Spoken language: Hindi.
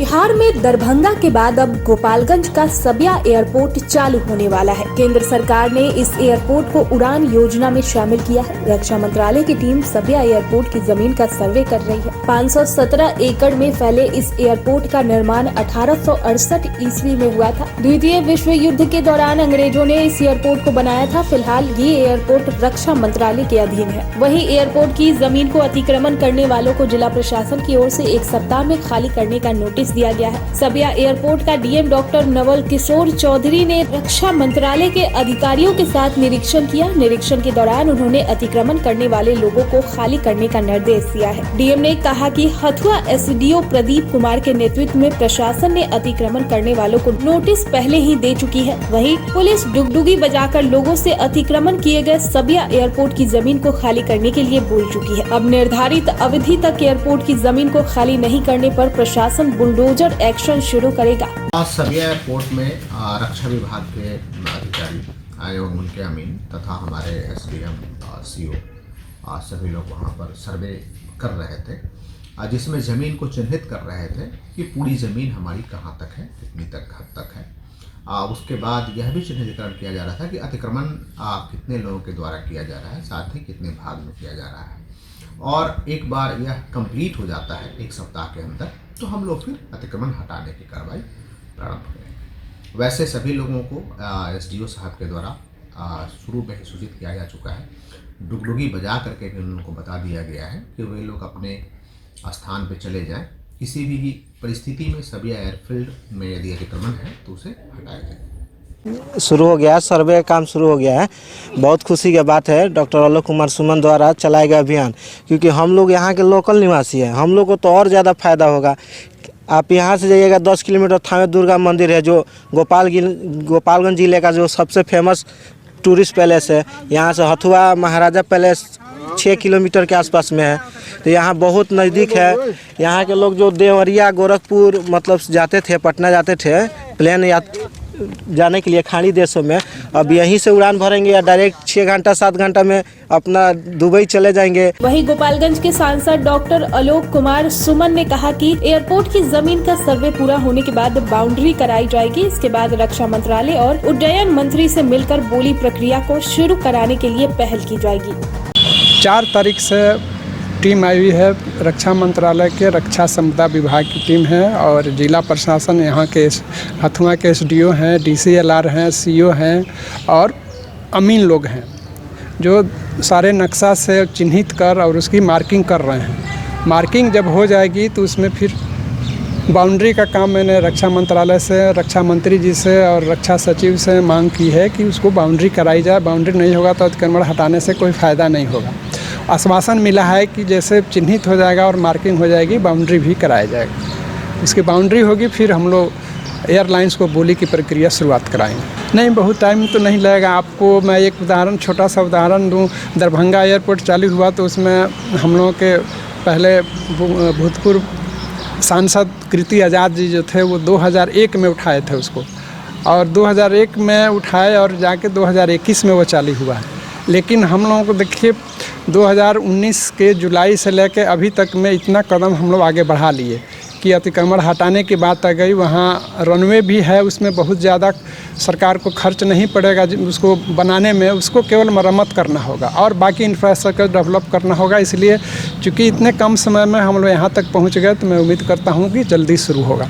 बिहार में दरभंगा के बाद अब गोपालगंज का सबिया एयरपोर्ट चालू होने वाला है। केंद्र सरकार ने इस एयरपोर्ट को उड़ान योजना में शामिल किया है। रक्षा मंत्रालय की टीम सबिया एयरपोर्ट की जमीन का सर्वे कर रही है। 517 एकड़ में फैले इस एयरपोर्ट का निर्माण 1868 ईस्वी में हुआ था। द्वितीय विश्व युद्ध के दौरान अंग्रेजों ने इस एयरपोर्ट को बनाया था। फिलहाल ये एयरपोर्ट रक्षा मंत्रालय के अधीन है। वहीं एयरपोर्ट की जमीन को अतिक्रमण करने वालों को जिला प्रशासन की ओर से 1 सप्ताह में खाली करने का नोटिस दिया गया है। सबिया एयरपोर्ट का डीएम डॉक्टर नवल किशोर चौधरी ने रक्षा मंत्रालय के अधिकारियों के साथ निरीक्षण किया। निरीक्षण के दौरान उन्होंने अतिक्रमण करने वाले लोगों को खाली करने का निर्देश दिया है। डीएम ने कहा कि हथुआ एसडीओ प्रदीप कुमार के नेतृत्व में प्रशासन ने अतिक्रमण करने वालों को नोटिस पहले ही दे चुकी है। वहीं पुलिस डुगडुगी बजाकर लोगों से अतिक्रमण किए गए सबिया एयरपोर्ट की जमीन को खाली करने के लिए बोल चुकी है। अब निर्धारित अवधि तक एयरपोर्ट की जमीन को खाली नहीं करने पर प्रशासन बुलडोजर एक्शन शुरू करेगा। सबिया एयरपोर्ट में रक्षा विभाग के अधिकारी एवं उनके अमीन तथा हमारे एसडीएम सीओ सभी लोग वहां पर सर्वे कर रहे थे, जिसमें ज़मीन को चिन्हित कर रहे थे कि पूरी ज़मीन हमारी कहां तक है, कितनी तक हद तक है। उसके बाद यह भी चिन्हितकरण किया जा रहा था कि अतिक्रमण कितने लोगों के द्वारा किया जा रहा है, साथ ही कितने भाग में किया जा रहा है। और एक बार यह कंप्लीट हो जाता है 1 सप्ताह के अंदर, तो हम लोग फिर अतिक्रमण हटाने की कार्रवाई प्रारंभ करेंगे। वैसे सभी लोगों को एसडीओ साहब के द्वारा शुरू में ही सूचित किया जा चुका है। डुगडुगी बजा करके उनको बता दिया गया है कि वे लोग अपने स्थान पर चले जाएं। किसी भी परिस्थिति में सबिया एयरफील्ड में यदि अतिक्रमण है तो उसे हटाया जाए। शुरू हो गया है, सर्वे का काम शुरू हो गया है। बहुत खुशी की बात है डॉक्टर आलोक कुमार सुमन द्वारा चलाया गया अभियान, क्योंकि हम लोग यहाँ के लोकल निवासी हैं। हम लोग को तो और ज़्यादा फायदा होगा। आप यहाँ से जाइएगा 10 किलोमीटर थावे दुर्गा मंदिर है, जो गोपालगंज जिले का जो सबसे फेमस टूरिस्ट पैलेस है। यहाँ से हथुआ महाराजा पैलेस 6 किलोमीटर के आसपास में है, तो यहाँ बहुत नज़दीक है। यहाँ के लोग जो देवरिया गोरखपुर मतलब जाते थे, पटना जाते थे प्लेन या जाने के लिए खाड़ी देशों में, अब यहीं से उड़ान भरेंगे या डायरेक्ट 6 घंटा 7 घंटा में अपना दुबई चले जाएंगे। वहीं गोपालगंज के सांसद डॉक्टर आलोक कुमार सुमन ने कहा कि एयरपोर्ट की जमीन का सर्वे पूरा होने के बाद बाउंड्री कराई जाएगी। इसके बाद रक्षा मंत्रालय और उड्डयन मंत्री से मिलकर बोली प्रक्रिया को शुरू कराने के लिए पहल की जाएगी। 4 तारीख से टीम आई हुई है, रक्षा मंत्रालय के रक्षा संपदा विभाग की टीम है और जिला प्रशासन यहाँ के हथुआ के एसडीओ हैं, डीसीएलआर हैं, सीओ हैं और अमीन लोग हैं, जो सारे नक्शा से चिन्हित कर और उसकी मार्किंग कर रहे हैं। मार्किंग जब हो जाएगी तो उसमें फिर बाउंड्री का काम मैंने रक्षा मंत्रालय से, रक्षा मंत्री जी से और रक्षा सचिव से मांग की है कि उसको बाउंड्री कराई जाए। बाउंड्री नहीं होगा तो अतिक्रमण हटाने से कोई फ़ायदा नहीं होगा। आश्वासन मिला है कि जैसे चिन्हित हो जाएगा और मार्किंग हो जाएगी, बाउंड्री भी कराया जाएगा। इसकी बाउंड्री होगी, फिर हम लोग एयरलाइंस को बोली की प्रक्रिया शुरुआत कराएंगे। नहीं, बहुत टाइम तो नहीं लगेगा। आपको मैं एक उदाहरण, छोटा सा उदाहरण दूँ। दरभंगा एयरपोर्ट चालू हुआ तो उसमें हम लोगों के पहले भूतपूर्व सांसद कृति आज़ाद जी जो थे वो 2001 में उठाए थे उसको, और 2001 में उठाए और जाके 2021 में वो चालू हुआ है। लेकिन हम लोगों को देखिए 2019 के जुलाई से लेकर अभी तक में इतना कदम हम लोग आगे बढ़ा लिए कि अतिक्रमण हटाने की बात आ गई। वहाँ रनवे भी है, उसमें बहुत ज़्यादा सरकार को खर्च नहीं पड़ेगा उसको बनाने में, उसको केवल मरम्मत करना होगा और बाकी इंफ्रास्ट्रक्चर डेवलप करना होगा। इसलिए चूँकि इतने कम समय में हम लोग यहाँ तक पहुँच गए, तो मैं उम्मीद करता हूँ कि जल्दी शुरू होगा।